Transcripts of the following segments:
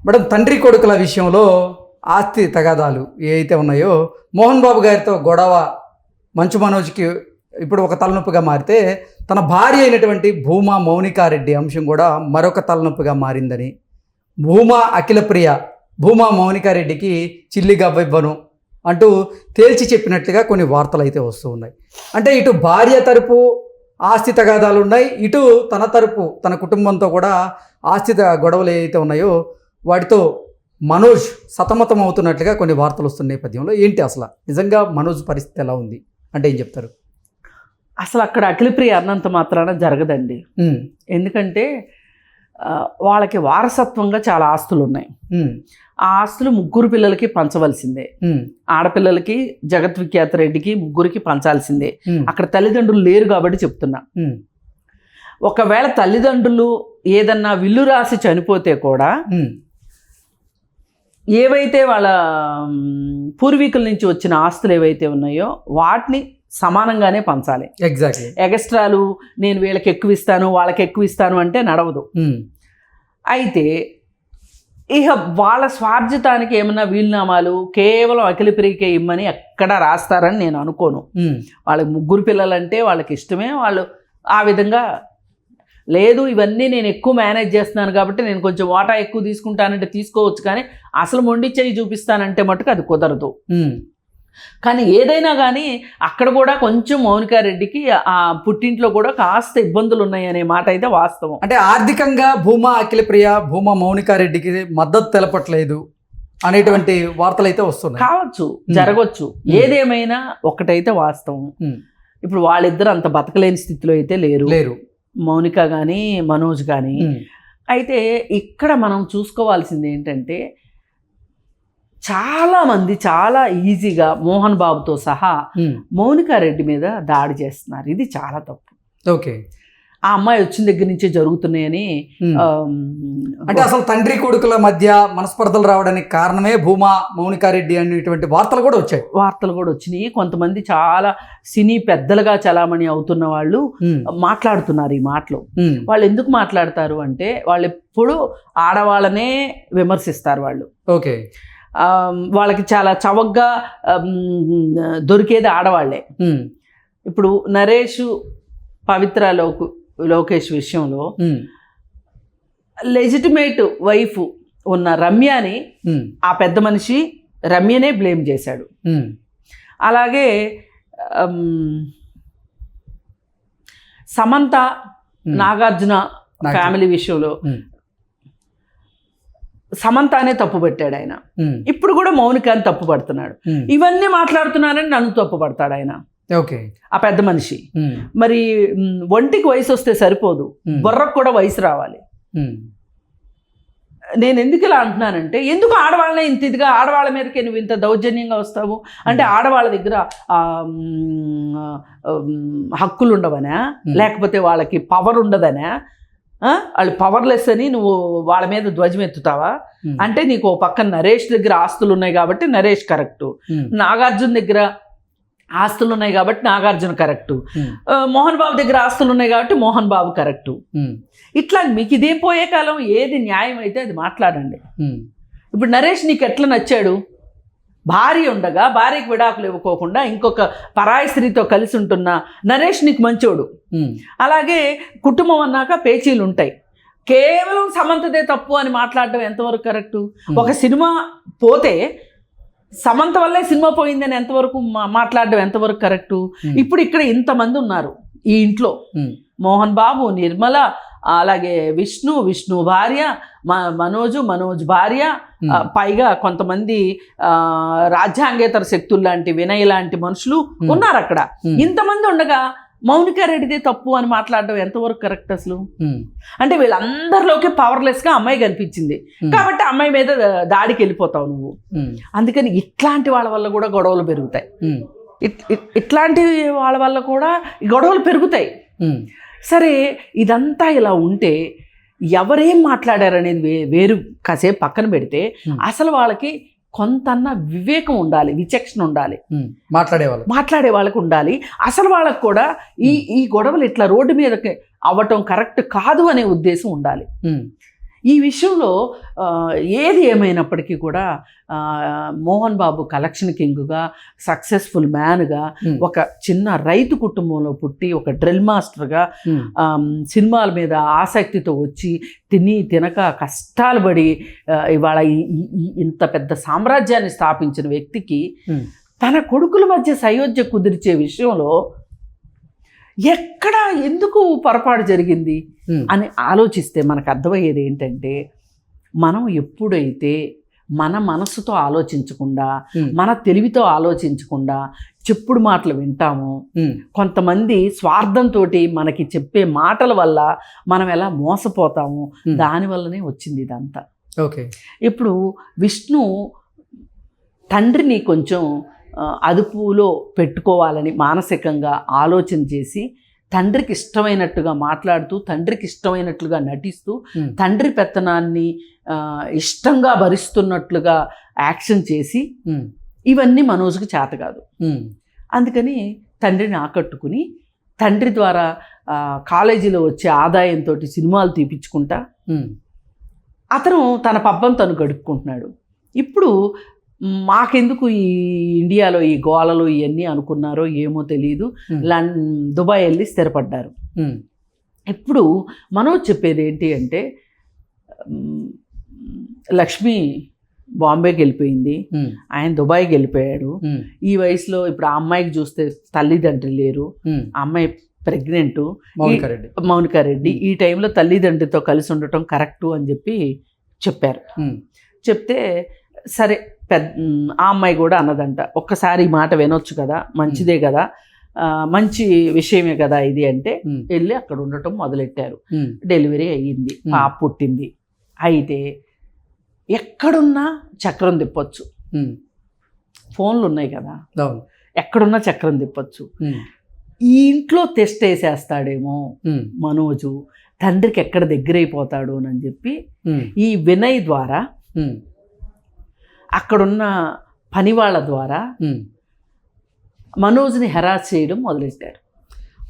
Madam, తండ్రి కొడుకుల విషయంలో ఆస్తి తగాదాలు ఏవైతే ఉన్నాయో, మోహన్ బాబు గారితో గొడవ మంచు మనోజ్కి ఇప్పుడు ఒక తలనొప్పిగా మారితే, తన భార్య అయినటువంటి భూమా మౌనికారెడ్డి అంశం కూడా మరొక తలనొప్పిగా మారిందని, భూమా మౌనికారెడ్డికి చిల్లిగా ఇవ్వను అంటూ తేల్చి చెప్పినట్లుగా కొన్ని వార్తలు అయితే వస్తూ ఉన్నాయి. అంటే ఇటు భార్య తరపు ఆస్తి తగాదాలు ఉన్నాయి, ఇటు తన తరపు తన కుటుంబంతో కూడా ఆస్తి గొడవలు ఏవైతే ఉన్నాయో వాటితో మనోజ్ సతమతం అవుతున్నట్లుగా కొన్ని వార్తలు వస్తున్న నేపథ్యంలో ఏంటి అసలు నిజంగా మనోజ్ పరిస్థితి ఎలా ఉంది అంటే ఏం చెప్తారు? అసలు అక్కడ అఖిలప్రియ అన్నంత మాత్రాన జరగదండి. ఎందుకంటే వాళ్ళకి వారసత్వంగా చాలా ఆస్తులు ఉన్నాయి. ఆ ఆస్తులు 3 పిల్లలకి పంచవలసిందే. ఆడపిల్లలకి జగత్ విఖ్యాత రెడ్డికి 3కి పంచాల్సిందే. అక్కడ తల్లిదండ్రులు లేరు కాబట్టి చెప్తున్నా. ఒకవేళ తల్లిదండ్రులు ఏదన్నా విల్లు రాసి చనిపోతే కూడా ఏవైతే వాళ్ళ పూర్వీకుల నుంచి వచ్చిన ఆస్తులు ఏవైతే ఉన్నాయో వాటిని సమానంగానే పంచాలి. ఎగ్జాక్ట్లీ. ఎగస్ట్రాలు నేను వీళ్ళకి ఎక్కువ ఇస్తాను వాళ్ళకి ఎక్కువ ఇస్తాను అంటే నడవదు. అయితే ఇక వాళ్ళ స్వార్జితానికి ఏమన్నా వీలునామాలు కేవలం అఖిలప్రియకే ఇమ్మని ఎక్కడా రాస్తారని నేను అనుకోను. వాళ్ళకి 3 పిల్లలంటే వాళ్ళకి ఇష్టమే, వాళ్ళు ఆ విధంగా లేదు ఇవన్నీ నేను ఎక్కువ మేనేజ్ చేస్తున్నాను కాబట్టి నేను కొంచెం వాటా ఎక్కువ తీసుకుంటానంటే తీసుకోవచ్చు, కానీ అసలు మొండి చేయి చూపిస్తానంటే మటుకు అది కుదరదు. కానీ ఏదైనా కానీ అక్కడ కూడా కొంచెం మౌనికారెడ్డికి ఆ పుట్టింట్లో కూడా కాస్త ఇబ్బందులు ఉన్నాయి అనే మాట అయితే వాస్తవం. అంటే ఆర్థికంగా భూమా మౌనికారెడ్డికి మద్దతు తెలపట్లేదు అనేటువంటి వార్తలు అయితే వస్తున్నాయి. కావచ్చు, జరగవచ్చు. ఏదేమైనా ఒకటైతే వాస్తవం, ఇప్పుడు వాళ్ళిద్దరు అంత బతకలేని స్థితిలో అయితే లేరు, మౌనిక కానీ మనోజ్ కానీ. అయితే ఇక్కడ మనం చూసుకోవాల్సింది ఏంటంటే చాలామంది చాలా ఈజీగా మోహన్ బాబుతో సహా మౌనికారెడ్డి మీద దాడి చేస్తున్నారు. ఇది చాలా తప్పు. ఓకే. ఆ అమ్మాయి వచ్చిన దగ్గర నుంచే జరుగుతున్నాయని, అంటే అసలు తండ్రి కొడుకుల మధ్య మనస్పర్ధలు రావడానికి కారణమే భూమా మౌనికారెడ్డి అనేటువంటి వార్తలు కూడా వచ్చినాయి. కొంతమంది చాలా సినీ పెద్దలుగా చలామణి అవుతున్న వాళ్ళు మాట్లాడుతున్నారు ఈ మాటలు. వాళ్ళు ఎందుకు మాట్లాడతారు అంటే వాళ్ళు ఎప్పుడు ఆడవాళ్ళనే విమర్శిస్తారు వాళ్ళు. ఓకే. వాళ్ళకి చాలా చవకగా దొరికేది ఆడవాళ్లే. ఇప్పుడు నరేష్ పవిత్ర లోకేష్ విషయంలో లెజిటిమేట్ వైఫ్ ఉన్న రమ్యని ఆ పెద్ద మనిషి రమ్యనే బ్లేమ్ చేశాడు. అలాగే సమంత నాగార్జున ఫ్యామిలీ విషయంలో సమంతానే తప్పు పెట్టాడు ఆయన. ఇప్పుడు కూడా మౌనికాని తప్పు పడుతున్నాడు. ఇవన్నీ మాట్లాడుతున్నారని నన్ను తప్పు పడతాడు ఆయన. ఓకే. ఆ పెద్ద మనిషి మరి ఒంటికి వయసు వస్తే సరిపోదు, బుర్రకు కూడా వయసు రావాలి. నేను ఎందుకు ఇలా అంటున్నానంటే, ఎందుకు ఆడవాళ్ళనే ఇంత ఇదిగా ఆడవాళ్ళ మీదకే నువ్వు ఇంత దౌర్జన్యంగా వస్తావు అంటే ఆడవాళ్ళ దగ్గర హక్కులు ఉండవనా, లేకపోతే వాళ్ళకి పవర్ ఉండదనా, వాళ్ళు పవర్లెస్ అని నువ్వు వాళ్ళ మీద ధ్వజం ఎత్తుతావా? అంటే నీకు ఓ పక్కన నరేష్ దగ్గర ఆస్తులు ఉన్నాయి కాబట్టి నరేష్ కరెక్టు, నాగార్జున దగ్గర ఆస్తులు ఉన్నాయి కాబట్టి నాగార్జున కరెక్టు, మోహన్ బాబు దగ్గర ఆస్తులు ఉన్నాయి కాబట్టి మోహన్ బాబు కరెక్టు. ఇట్లా మీకు ఇదేం పోయే కాలం ఏది న్యాయం అయితే అది మాట్లాడండి. ఇప్పుడు నరేష్ నీకు ఎట్లా నచ్చాడు? భార్య ఉండగా భార్యకి విడాకులు ఇవ్వకోకుండా ఇంకొక పరాయి స్త్రీతో కలిసి ఉంటున్న నరేష్ నీకు మంచోడు. అలాగే కుటుంబం అన్నాక పేచీలు ఉంటాయి. కేవలం సమంతదే తప్పు అని మాట్లాడడం ఎంతవరకు కరెక్టు? ఒక సినిమా పోతే సమంత వల్లే సినిమా పోయిందని ఎంతవరకు మాట్లాడడం ఎంతవరకు కరెక్టు? ఇప్పుడు ఇక్కడ ఇంతమంది ఉన్నారు ఈ ఇంట్లో, మోహన్ బాబు, నిర్మల, అలాగే విష్ణు భార్య, మనోజ్ భార్య, పైగా కొంతమంది రాజ్యాంగేతర శక్తులు లాంటి వినయ్ లాంటి మనుషులు ఉన్నారు అక్కడ. ఇంతమంది ఉండగా మౌనికారెడ్డిదే తప్పు అని మాట్లాడడం ఎంతవరకు కరెక్ట్ అసలు? అంటే వీళ్ళందరిలోకి పవర్లెస్గా అమ్మాయి కనిపించింది కాబట్టి అమ్మాయి మీద దాడికి వెళ్ళిపోతావు నువ్వు. అందుకని ఇట్లాంటి వాళ్ళ వల్ల కూడా గొడవలు పెరుగుతాయి. ఇట్లాంటి వాళ్ళ వల్ల కూడా గొడవలు పెరుగుతాయి. సరే, ఇదంతా ఇలా ఉంటే ఎవరేం మాట్లాడారనేది వేరు కాసేపు పక్కన పెడితే అసలు వాళ్ళకి కొంతన్న వివేకం ఉండాలి, విచక్షణ ఉండాలి, మాట్లాడే వాళ్ళకి ఉండాలి. అసలు వాళ్ళకు కూడా ఈ గొడవలు ఇట్లా రోడ్డు మీదకి అవ్వటం కరెక్ట్ కాదు అనే ఉద్దేశం ఉండాలి. ఈ విషయంలో ఏది ఏమైనప్పటికీ కూడా మోహన్ బాబు కలెక్షన్ కింగ్గా, సక్సెస్ఫుల్ మ్యాన్గా, ఒక చిన్న రైతు కుటుంబంలో పుట్టి ఒక డ్రిల్ మాస్టర్గా సినిమాల మీద ఆసక్తితో వచ్చి తినక కష్టాలు పడి ఇవాళ ఇంత పెద్ద సామ్రాజ్యాన్ని స్థాపించిన వ్యక్తికి తన కొడుకుల మధ్య సయోధ్య కుదిర్చే విషయంలో ఎక్కడ ఎందుకు పొరపాటు జరిగింది అని ఆలోచిస్తే మనకు అర్థమయ్యేది ఏంటంటే, మనం ఎప్పుడైతే మన మనసుతో ఆలోచించకుండా, మన తెలివితో ఆలోచించకుండా చెప్పుడు మాటలు వింటామో, కొంతమంది స్వార్థంతో మనకి చెప్పే మాటల వల్ల మనం ఎలా మోసపోతాము, దానివల్లనే వచ్చింది ఇదంతా. ఓకే. ఇప్పుడు విష్ణు తండ్రిని కొంచెం అదుపులో పెట్టుకోవాలని మానసికంగా ఆలోచన చేసి తండ్రికి ఇష్టమైనట్టుగా మాట్లాడుతూ, తండ్రికి ఇష్టమైనట్లుగా నటిస్తూ, తండ్రి పెత్తనాన్ని ఇష్టంగా భరిస్తున్నట్లుగా యాక్షన్ చేసి ఇవన్నీ మనోజ్కి చేత కాదు. అందుకని తండ్రిని ఆకట్టుకుని తండ్రి ద్వారా కాలేజీలో వచ్చే ఆదాయంతో సినిమాలు తీపించుకుంటా అతను తన పబ్బం తను గడుపుకుంటున్నాడు. ఇప్పుడు మాకెందుకు ఈ ఇండియాలో ఈ గోళలు ఇవన్నీ అనుకున్నారో ఏమో తెలియదు, దుబాయ్ వెళ్ళి స్థిరపడ్డారు. ఇప్పుడు మనోజ్ చెప్పేది ఏంటి అంటే, లక్ష్మి బాంబేకి వెళ్ళిపోయింది, ఆయన దుబాయ్కి వెళ్ళిపోయాడు. ఈ వయసులో ఇప్పుడు ఆ అమ్మాయికి చూస్తే తల్లిదండ్రులు లేరు, ఆ అమ్మాయి ప్రెగ్నెంట్, మౌనికారెడ్డి. ఈ టైంలో తల్లిదండ్రితో కలిసి ఉండటం కరెక్టు అని చెప్పి చెప్పారు. చెప్తే సరే, ఆ అమ్మాయి కూడా అన్నదంట, ఒక్కసారి ఈ మాట వినొచ్చు కదా, మంచిదే కదా, మంచి విషయమే కదా ఇది అంటే వెళ్ళి అక్కడ ఉండటం మొదలెట్టారు. డెలివరీ అయ్యింది, పాప పుట్టింది. అయితే ఎక్కడున్నా చక్రం తిప్పొచ్చు, ఫోన్లు ఉన్నాయి కదా, ఎక్కడున్నా చక్రం తిప్పొచ్చు. ఈ ఇంట్లో టెస్ట్ వేసేస్తాడేమో మనోజు, తండ్రికి ఎక్కడ దగ్గరైపోతాడు అని చెప్పి ఈ వినయ్ ద్వారా, అక్కడున్న పని వాళ్ళ ద్వారా మనోజ్ని హెరాస్ చేయడం మొదలెట్టారు.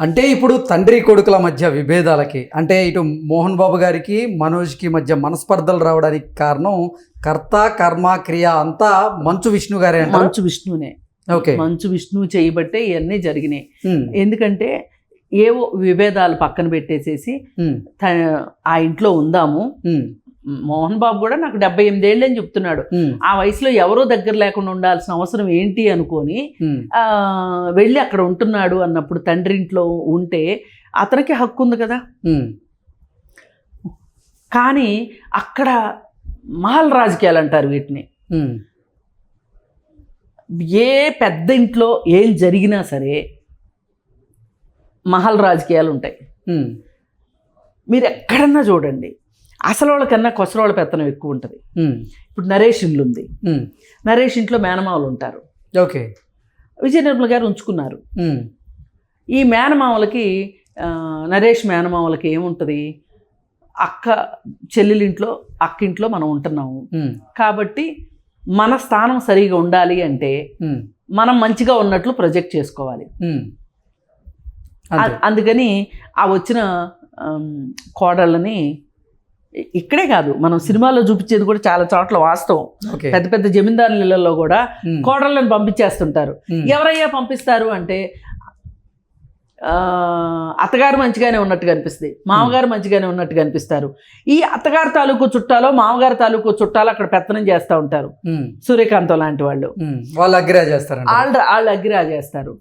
అంటే ఇప్పుడు తండ్రి కొడుకుల మధ్య విభేదాలకి, అంటే ఇటు మోహన్ బాబు గారికి మనోజ్కి మధ్య మనస్పర్ధలు రావడానికి కారణం కర్త కర్మ క్రియ అంతా మంచు విష్ణు గారే. మంచు విష్ణునే. ఓకే. మంచు విష్ణు చేయబట్టే ఇవన్నీ జరిగినాయి. ఎందుకంటే ఏవో విభేదాలు పక్కన పెట్టేసేసి ఆ ఇంట్లో ఉందాము. మోహన్ బాబు కూడా నాకు 78 ఏళ్ళు అని చెప్తున్నాడు. ఆ వయసులో ఎవరో దగ్గర లేకుండా ఉండాల్సిన అవసరం ఏంటి అనుకొని వెళ్ళి అక్కడ ఉంటున్నాడు అన్నప్పుడు తండ్రి ఇంట్లో ఉంటే అతనికి హక్కు ఉంది కదా. కానీ అక్కడ మహల్ రాజకీయాలు అంటారు వీటిని. ఏ పెద్ద ఇంట్లో ఏం జరిగినా సరే మహల్ రాజకీయాలు ఉంటాయి. మీరు ఎక్కడన్నా చూడండి, అసలు వాళ్ళకన్నా కొసరోళ్ళ పెత్తనం ఎక్కువ ఉంటుంది. ఇప్పుడు నరేష్ ఇల్లు ఉంది, నరేష్ ఇంట్లో మేనమామలు ఉంటారు. ఓకే. విజయ నిర్మల గారు ఉంచుకున్నారు. ఈ మేనమామలకి, నరేష్ మేనమామలకి ఏముంటుంది, అక్క చెల్లెలింట్లో అక్కింట్లో మనం ఉంటున్నాము కాబట్టి మన స్థానం సరిగా ఉండాలి అంటే మనం మంచిగా ఉన్నట్లు ప్రొజెక్ట్ చేసుకోవాలి. అందుకని ఆ వచ్చిన కోడళ్ళని ఇక్కడే కాదు, మనం సినిమాలో చూపించేది కూడా చాలా చోట్ల వాస్తవం. పెద్ద పెద్ద జమీందారుల ఇళ్లలో కూడా కోడళ్ళని పంపించేస్తుంటారు. ఎవరయ్యా పంపిస్తారు అంటే అత్తగారు మంచిగానే ఉన్నట్టుగా అనిపిస్తుంది, మామగారు మంచిగానే ఉన్నట్టుగా అనిపిస్తారు. ఈ అత్తగారు తాలూకు చుట్టాలో మామగారు తాలూకు చుట్టాలో అక్కడ పెత్తనం చేస్తూ ఉంటారు. సూర్యకాంతం లాంటి వాళ్ళు అగ్గిరా చేస్తారు.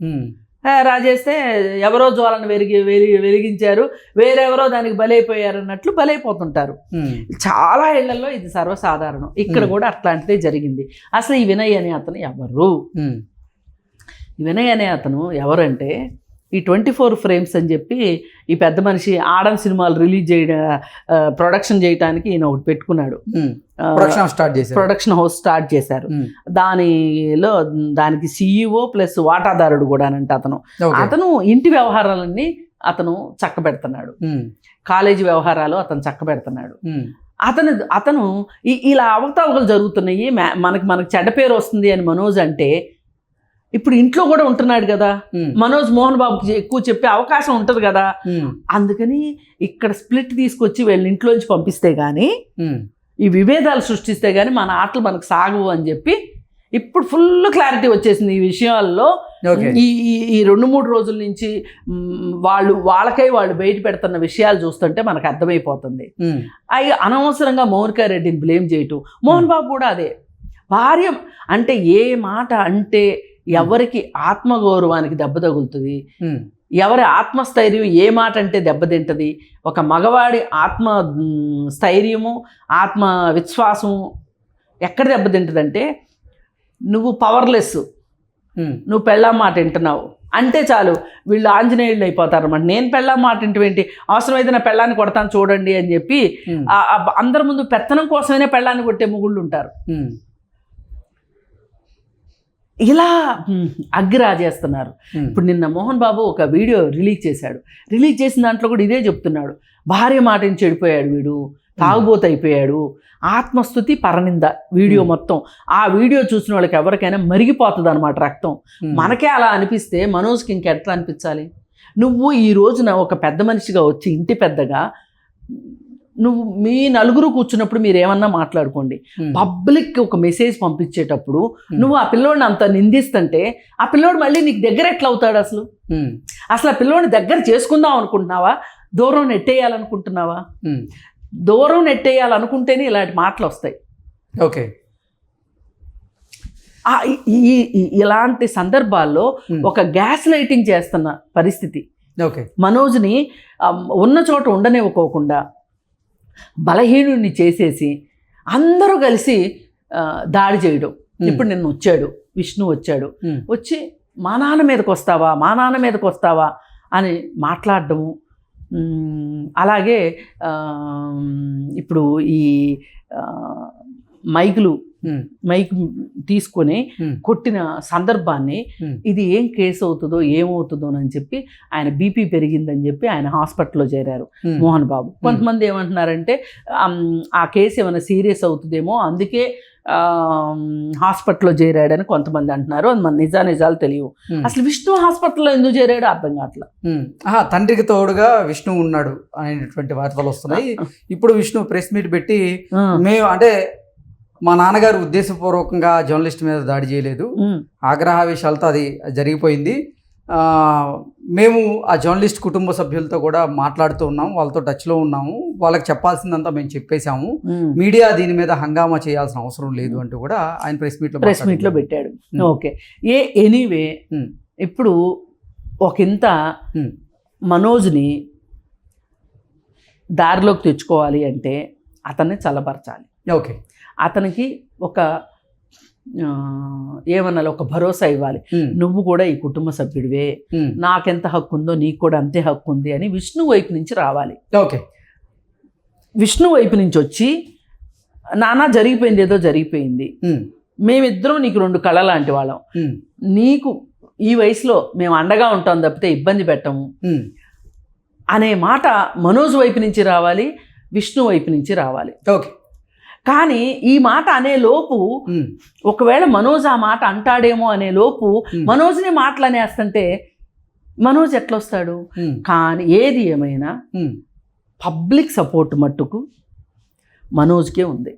రాజేస్తే ఎవరో జ్వాలను వెలిగించారు, వేరెవరో దానికి బలైపోయారు అన్నట్లు బలైపోతుంటారు. చాలా ఇళ్లలో ఇది సర్వసాధారణం. ఇక్కడ కూడా అట్లాంటిదే జరిగింది. అసలు ఈ వినయ్ అనే అతను ఎవరు? ఈ వినయ్ అనే అతను ఎవరంటే, ఈ 24 ఫ్రేమ్స్ అని చెప్పి ఈ పెద్ద మనిషి ఆడమ్ సినిమాలు రిలీజ్ ప్రొడక్షన్ చేయడానికి ఈయన ఒకటి పెట్టుకున్నాడు. ప్రొడక్షన్ హౌస్ స్టార్ట్ చేశారు. దానికి CEO ప్లస్ వాటాదారుడు కూడా అంటే అతను ఇంటి వ్యవహారాలన్నీ అతను చక్కబెడుతున్నాడు, కాలేజీ వ్యవహారాలు అతను చక్కబెడుతున్నాడు. అతను ఇలా అవకతవకలు జరుగుతున్నాయి, మనకు చెడ్డ పేరు వస్తుంది అని మనోజ్ అంటే ఇప్పుడు ఇంట్లో కూడా ఉంటున్నాడు కదా, మనోజ్ మోహన్ బాబుకి ఎక్కువ చెప్పే అవకాశం ఉంటుంది కదా, అందుకని ఇక్కడ స్ప్లిట్ తీసుకొచ్చి వీళ్ళ ఇంట్లోంచి పంపిస్తే కానీ, ఈ విభేదాలు సృష్టిస్తే కానీ మన ఆటలు మనకు సాగవు అని చెప్పి ఇప్పుడు ఫుల్ క్లారిటీ వచ్చేసింది ఈ విషయాల్లో. ఈ 2-3 రోజుల నుంచి వాళ్ళు బయట పెడుతున్న విషయాలు చూస్తుంటే మనకు అర్థమైపోతుంది. అవి అనవసరంగా మౌనికా రెడ్డిని బ్లేమ్ చేయటం, మోహన్ బాబు కూడా అదే. భార్య అంటే ఏ మాట అంటే ఎవరికి ఆత్మగౌరవానికి దెబ్బ తగులుతుంది, ఎవరి ఆత్మస్థైర్యం ఏ మాట అంటే దెబ్బతింటది, ఒక మగవాడి ఆత్మ స్థైర్యము ఆత్మ విశ్వాసము ఎక్కడ దెబ్బతింటదంటే, నువ్వు పవర్లెస్, నువ్వు పెళ్ళాం మాట వింటున్నావు అంటే చాలు వీళ్ళు ఆంజనేయుళ్ళు అయిపోతారు అన్నమాట. నేను పెళ్ళాం మాట వింటేంటి, అవసరమైతే నా పెళ్ళాన్ని కొడతాను చూడండి అని చెప్పి అందరి ముందు పెత్తనం కోసమైనా పెళ్ళాన్ని కొట్టే మొగుళ్ళు ఉంటారు. ఇలా అగ్గిరాజేస్తున్నారు. ఇప్పుడు నిన్న మోహన్ బాబు ఒక వీడియో రిలీజ్ చేశాడు. రిలీజ్ చేసిన దాంట్లో కూడా ఇదే చెప్తున్నాడు, భార్య మాటని చెడిపోయాడు వీడు, తాగుబోతు అయిపోయాడు, ఆత్మస్థుతి పరనింద వీడియో మొత్తం. ఆ వీడియో చూసిన వాళ్ళకి ఎవరికైనా మరిగిపోతుంది అనమాట రక్తం. మనకే అలా అనిపిస్తే మనోజ్కి ఇంకెట్లా అనిపించాలి? నువ్వు ఈ రోజున ఒక పెద్ద మనిషిగా వచ్చి ఇంటి పెద్దగా నువ్వు మీ నలుగురు కూర్చున్నప్పుడు మీరు ఏమన్నా మాట్లాడుకోండి, పబ్లిక్ ఒక మెసేజ్ పంపించేటప్పుడు నువ్వు ఆ పిల్లోడిని అంత నిందిస్తుంటే ఆ పిల్లోడు మళ్ళీ నీకు దగ్గర ఎట్లా అవుతాడు? అసలు ఆ పిల్లోడిని దగ్గర చేసుకుందాం అనుకుంటున్నావా, దూరం నెట్టేయాలనుకుంటున్నావా? దూరం నెట్టేయాలనుకుంటేనే ఇలాంటి మాటలు వస్తాయి. ఓకే, ఇలాంటి సందర్భాల్లో ఒక గ్యాస్ లైటింగ్ చేస్తున్న పరిస్థితి. ఓకే, మనోజ్ని ఉన్న చోట ఉండనివ్వకోకుండా బలహీనుడిని చేసేసి అందరూ కలిసి దాడి చేయడం. ఇప్పుడు నిన్న వచ్చాడు విష్ణు, వచ్చి మా నాన్న మీదకి వస్తావా అని మాట్లాడడము. అలాగే ఇప్పుడు ఈ మైక్ తీసుకొని కొట్టిన సందర్భాన్ని, ఇది ఏం కేసు అవుతుందో ఏమవుతుందో అని చెప్పి ఆయన బీపీ పెరిగిందని చెప్పి ఆయన హాస్పిటల్లో చేరారు మోహన్ బాబు. కొంతమంది ఏమంటున్నారంటే ఆ కేసు ఏమైనా సీరియస్ అవుతుందేమో అందుకే హాస్పిటల్లో చేరాడని కొంతమంది అంటున్నారు. అది మన నిజాలు తెలియవు. అసలు విష్ణు హాస్పిటల్లో ఎందుకు చేరాడు అర్థం కావట్లా. తండ్రికి తోడుగా విష్ణు ఉన్నాడు అనేటువంటి వార్తలు వస్తున్నాయి. ఇప్పుడు విష్ణు ప్రెస్ మీట్ పెట్టి మేము అంటే మా నాన్నగారు ఉద్దేశపూర్వకంగా జర్నలిస్ట్ మీద దాడి చేయలేదు, ఆగ్రహావేశాలతో అది జరిగిపోయింది. మేము ఆ జర్నలిస్ట్ కుటుంబ సభ్యులతో కూడా మాట్లాడుతూ ఉన్నాము, వాళ్ళతో టచ్లో ఉన్నాము, వాళ్ళకి చెప్పాల్సిందంతా మేము చెప్పేశాము, మీడియా దీని మీద హంగామా చేయాల్సిన అవసరం లేదు అంటూ కూడా ఆయన ప్రెస్ మీట్లో పెట్టాడు. ఓకే, ఎనీవే ఇప్పుడు ఒకంత మనోజ్ని దారిలోకి తెచ్చుకోవాలి అంటే అతన్ని చల్లబరచాలి. ఓకే, అతనికి ఒక ఏమన్నా ఒక భరోసా ఇవ్వాలి, నువ్వు కూడా ఈ కుటుంబ సభ్యుడివే, నాకెంత హక్కు ఉందో నీకు కూడా అంతే హక్కు ఉంది అని విష్ణు వైపు నుంచి రావాలి. ఓకే, విష్ణు వైపు నుంచి వచ్చి నానా జరిగిపోయింది, ఏదో జరిగిపోయింది, మేమిద్దరం నీకు 2 కళ లాంటి వాళ్ళం, నీకు ఈ వయసులో మేము అండగా ఉంటాం తప్పితే ఇబ్బంది పెట్టము అనే మాట మనోజ్ వైపు నుంచి రావాలి, విష్ణు వైపు నుంచి రావాలి. ఓకే, కానీ ఈ మాట అనే లోపు ఒకవేళ మనోజ్ ఆ మాట అంటాడేమో అనే లోపు మనోజ్ని మాటలనేస్తుంటే మనోజ్ ఎట్లొస్తాడు? కానీ ఏది ఏమైనా పబ్లిక్ సపోర్ట్ మట్టుకు మనోజ్కే ఉంది.